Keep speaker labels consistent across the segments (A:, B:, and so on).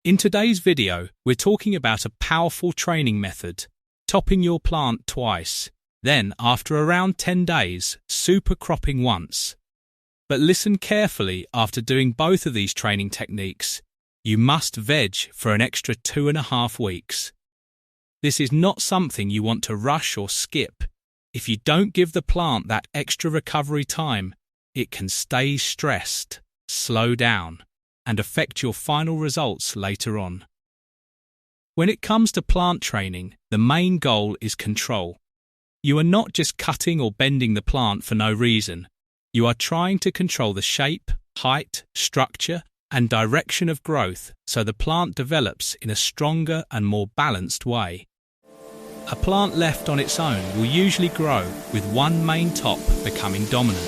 A: In today's video, we're talking about a powerful training method, topping your plant twice, then after around 10 days, super cropping once. But listen carefully, after doing both of these training techniques, you must veg for an extra 2.5 weeks. This is not something you want to rush or skip. If you don't give the plant that extra recovery time, it can stay stressed, slow down, and affect your final results later on. When it comes to plant training, the main goal is control. You are not just cutting or bending the plant for no reason. You are trying to control the shape, height, structure, and direction of growth so the plant develops in a stronger and more balanced way. A plant left on its own will usually grow with one main top becoming dominant.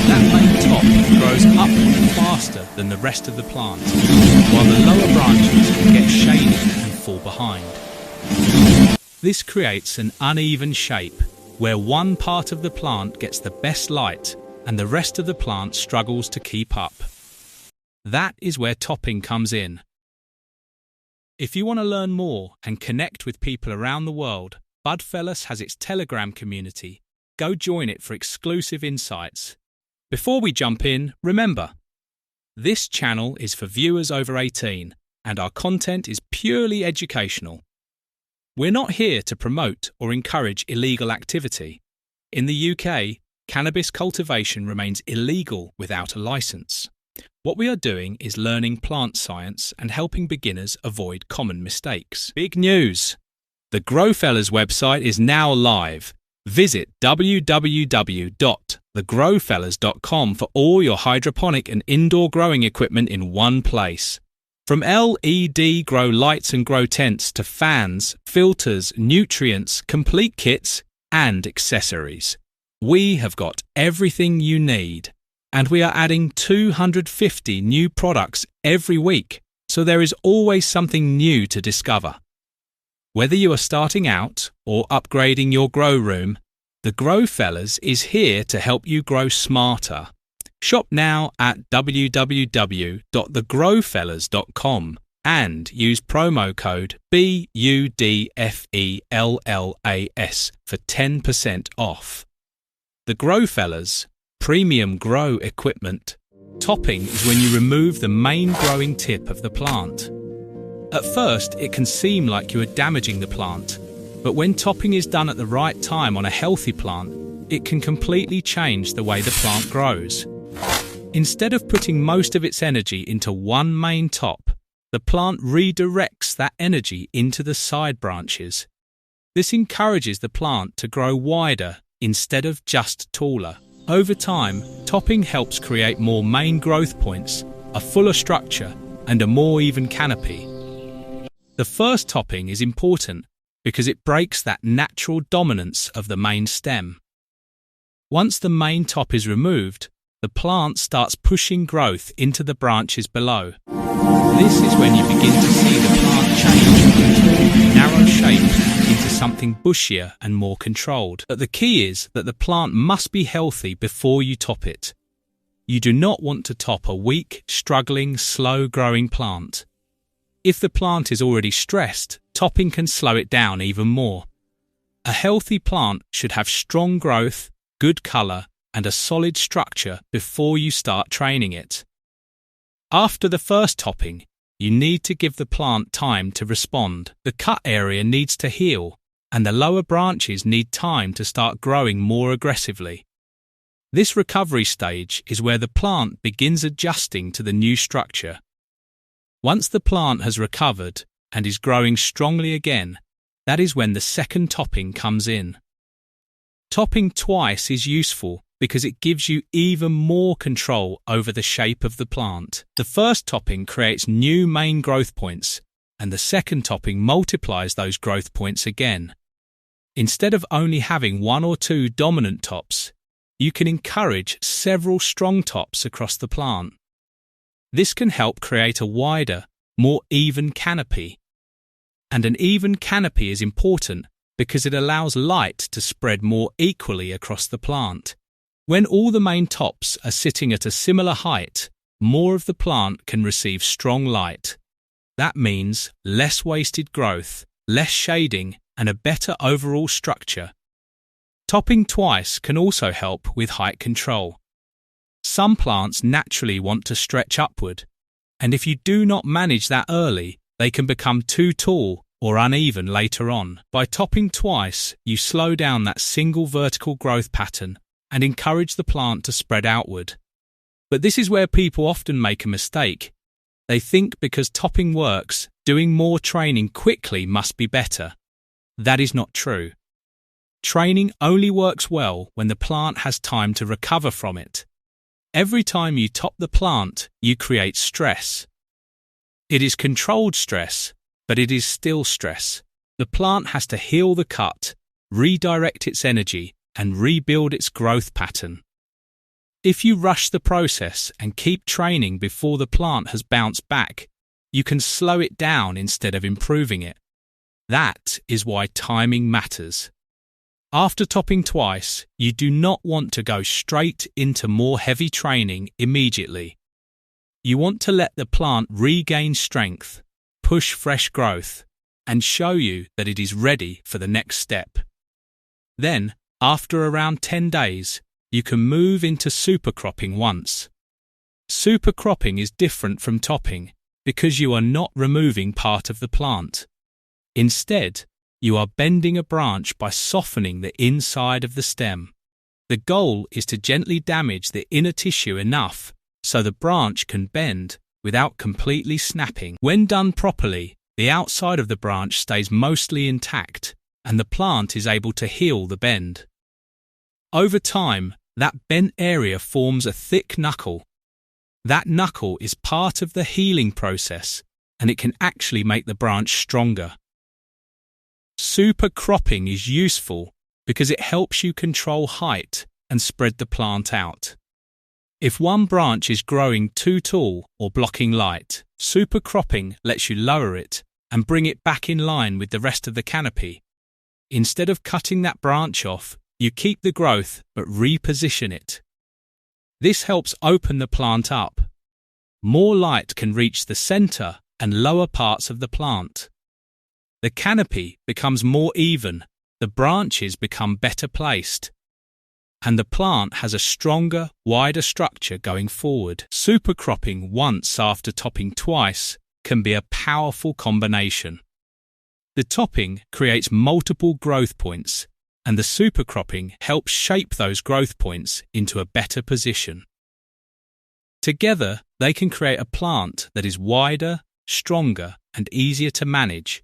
A: That main top grows upward faster than the rest of the plant, while the lower branches will get shaded and fall behind. This creates an uneven shape where one part of the plant gets the best light and the rest of the plant struggles to keep up. That is where topping comes in. If you want to learn more and connect with people around the world, Budfellas has its Telegram community. Go join it for exclusive insights. Before we jump in, remember, this channel is for viewers over 18 and our content is purely educational. We're not here to promote or encourage illegal activity. In the UK, cannabis cultivation remains illegal without a license. What we are doing is learning plant science and helping beginners avoid common mistakes. Big news! The Growfellas website is now live. Visit www.thegrowfellas.com for all your hydroponic and indoor growing equipment in one place. From LED grow lights and grow tents to fans, filters, nutrients, complete kits, and accessories, we have got everything you need. And we are adding 250 new products every week, so there is always something new to discover. Whether you are starting out or upgrading your grow room, the Growfellas is here to help you grow smarter. Shop now at www.thegrowfellas.com and use promo code BUDFELLAS for 10% off. The Growfellas Premium Grow Equipment. Topping is when you remove the main growing tip of the plant. At first, it can seem like you are damaging the plant, but when topping is done at the right time on a healthy plant, it can completely change the way the plant grows. Instead of putting most of its energy into one main top, the plant redirects that energy into the side branches. This encourages the plant to grow wider instead of just taller. Over time, topping helps create more main growth points, a fuller structure, and a more even canopy. The first topping is important because it breaks that natural dominance of the main stem. Once the main top is removed, the plant starts pushing growth into the branches below. This is when you begin to see the plant change from a tall, narrow shape into something bushier and more controlled. But the key is that the plant must be healthy before you top it. You do not want to top a weak, struggling, slow-growing plant. If the plant is already stressed, topping can slow it down even more. A healthy plant should have strong growth, good colour, and a solid structure before you start training it. After the first topping, you need to give the plant time to respond. The cut area needs to heal, and the lower branches need time to start growing more aggressively. This recovery stage is where the plant begins adjusting to the new structure. Once the plant has recovered and is growing strongly again, that is when the second topping comes in. Topping twice is useful because it gives you even more control over the shape of the plant. The first topping creates new main growth points, and the second topping multiplies those growth points again. Instead of only having one or two dominant tops, you can encourage several strong tops across the plant. This can help create a wider, more even canopy. And an even canopy is important because it allows light to spread more equally across the plant. When all the main tops are sitting at a similar height, more of the plant can receive strong light. That means less wasted growth, less shading, and a better overall structure. Topping twice can also help with height control. Some plants naturally want to stretch upward, and if you do not manage that early, they can become too tall or uneven later on. By topping twice, you slow down that single vertical growth pattern and encourage the plant to spread outward. But this is where people often make a mistake. They think because topping works, doing more training quickly must be better. That is not true. Training only works well when the plant has time to recover from it. Every time you top the plant, you create stress. It is controlled stress, but it is still stress. The plant has to heal the cut, redirect its energy, and rebuild its growth pattern. If you rush the process and keep training before the plant has bounced back, you can slow it down instead of improving it. That is why timing matters. After topping twice, you do not want to go straight into more heavy training immediately. You want to let the plant regain strength, push fresh growth, and show you that it is ready for the next step. Then, after around 10 days, you can move into supercropping once. Supercropping is different from topping because you are not removing part of the plant. Instead, you are bending a branch by softening the inside of the stem. The goal is to gently damage the inner tissue enough so the branch can bend without completely snapping. When done properly, the outside of the branch stays mostly intact and the plant is able to heal the bend. Over time, that bent area forms a thick knuckle. That knuckle is part of the healing process and it can actually make the branch stronger. Supercropping is useful because it helps you control height and spread the plant out. If one branch is growing too tall or blocking light, supercropping lets you lower it and bring it back in line with the rest of the canopy. Instead of cutting that branch off, you keep the growth but reposition it. This helps open the plant up. More light can reach the center and lower parts of the plant. The canopy becomes more even, the branches become better placed, and the plant has a stronger, wider structure going forward. Supercropping once after topping twice can be a powerful combination. The topping creates multiple growth points, and the supercropping helps shape those growth points into a better position. Together, they can create a plant that is wider, stronger, and easier to manage.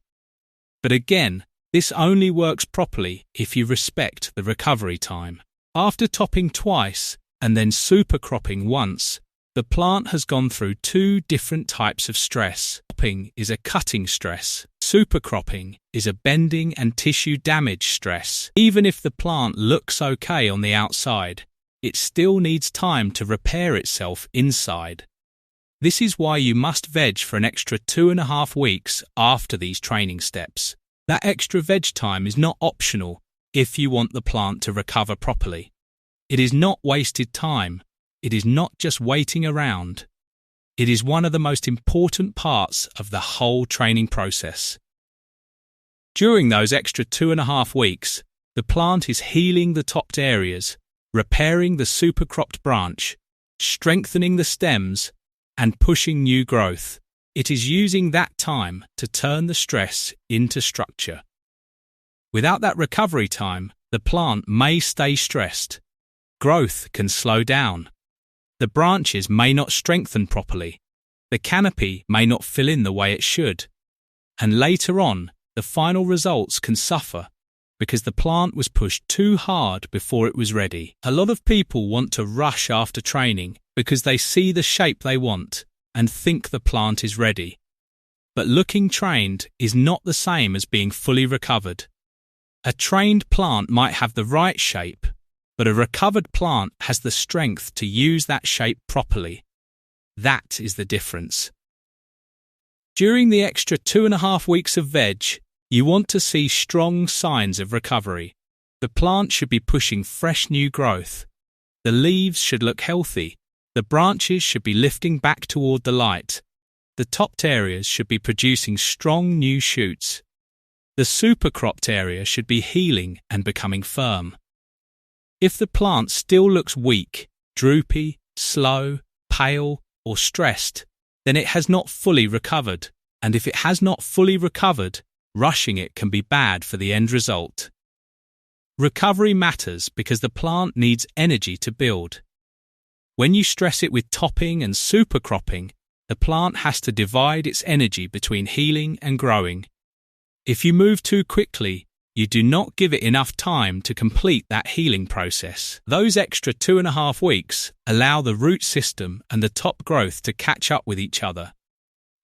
A: But again, this only works properly if you respect the recovery time. After topping twice and then supercropping once, the plant has gone through two different types of stress. Topping is a cutting stress. Supercropping is a bending and tissue damage stress. Even if the plant looks okay on the outside, it still needs time to repair itself inside. This is why you must veg for an extra 2.5 weeks after these training steps. That extra veg time is not optional if you want the plant to recover properly. It is not wasted time. It is not just waiting around. It is one of the most important parts of the whole training process. During those extra 2.5 weeks, the plant is healing the topped areas, repairing the supercropped branch, strengthening the stems, and pushing new growth. It is using that time to turn the stress into structure. Without that recovery time, the plant may stay stressed. Growth can slow down. The branches may not strengthen properly. The canopy may not fill in the way it should. And later on, the final results can suffer because the plant was pushed too hard before it was ready. A lot of people want to rush after training because they see the shape they want and think the plant is ready. But looking trained is not the same as being fully recovered. A trained plant might have the right shape, but a recovered plant has the strength to use that shape properly. That is the difference. During the extra 2.5 weeks of veg, you want to see strong signs of recovery. The plant should be pushing fresh new growth. The leaves should look healthy. The branches should be lifting back toward the light. the topped areas should be producing strong new shoots. The supercropped area should be healing and becoming firm. If the plant still looks weak, droopy, slow, pale, or stressed, then it has not fully recovered, and if it has not fully recovered, rushing it can be bad for the end result. Recovery matters because the plant needs energy to build. When you stress it with topping and supercropping, the plant has to divide its energy between healing and growing. If you move too quickly, you do not give it enough time to complete that healing process. Those extra 2.5 weeks allow the root system and the top growth to catch up with each other.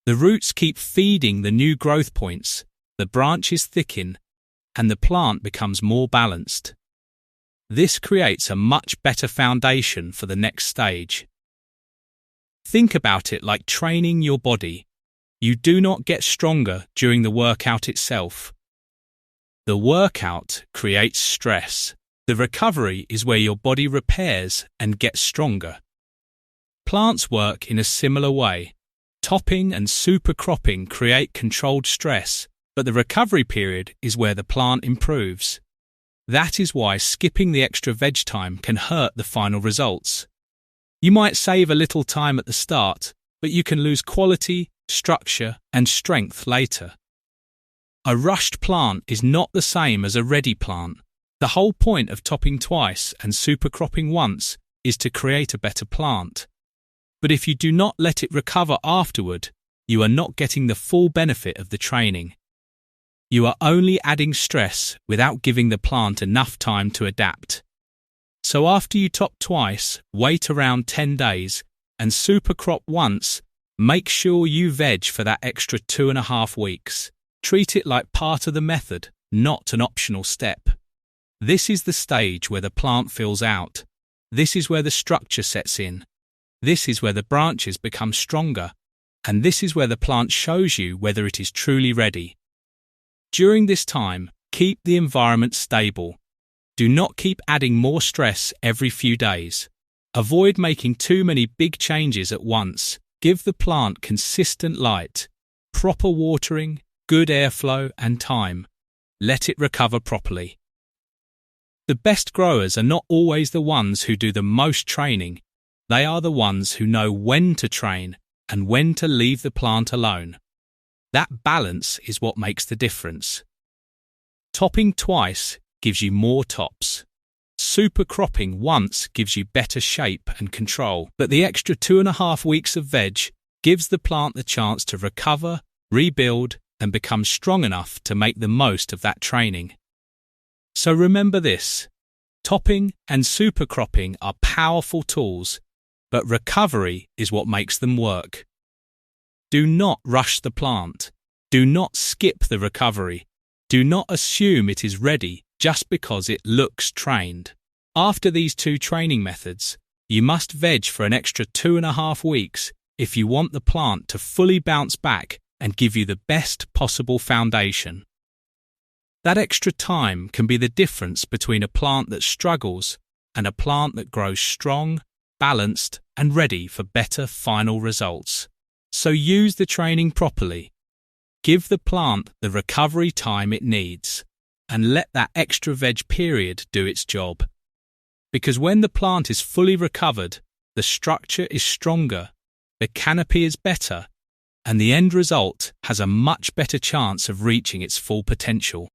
A: The roots keep feeding the new growth points, the branches thicken, and the plant becomes more balanced. This creates a much better foundation for the next stage. Think about it like training your body. You do not get stronger during the workout itself. The workout creates stress. The recovery is where your body repairs and gets stronger. Plants work in a similar way. Topping and supercropping create controlled stress, but the recovery period is where the plant improves. That is why skipping the extra veg time can hurt the final results. You might save a little time at the start, but you can lose quality, structure, and strength later. A rushed plant is not the same as a ready plant. The whole point of topping twice and supercropping once is to create a better plant. But if you do not let it recover afterward, you are not getting the full benefit of the training. You are only adding stress without giving the plant enough time to adapt. So after you top twice, wait around 10 days, and supercrop once, make sure you veg for that extra 2.5 weeks. Treat it like part of the method, not an optional step. This is the stage where the plant fills out. This is where the structure sets in. This is where the branches become stronger. And this is where the plant shows you whether it is truly ready. During this time, keep the environment stable. Do not keep adding more stress every few days. Avoid making too many big changes at once. Give the plant consistent light, proper watering, good airflow and time. Let it recover properly. The best growers are not always the ones who do the most training. They are the ones who know when to train and when to leave the plant alone. That balance is what makes the difference. Topping twice gives you more tops. Supercropping once gives you better shape and control, but the extra 2.5 weeks of veg gives the plant the chance to recover, rebuild, and become strong enough to make the most of that training. So remember this: topping and supercropping are powerful tools, but recovery is what makes them work. Do not rush the plant. Do not skip the recovery. Do not assume it is ready just because it looks trained. After these 2 training methods, you must veg for an extra 2.5 weeks if you want the plant to fully bounce back and give you the best possible foundation. That extra time can be the difference between a plant that struggles and a plant that grows strong, balanced, and ready for better final results. So use the training properly. Give the plant the recovery time it needs, and let that extra veg period do its job. Because when the plant is fully recovered, the structure is stronger, the canopy is better, and the end result has a much better chance of reaching its full potential.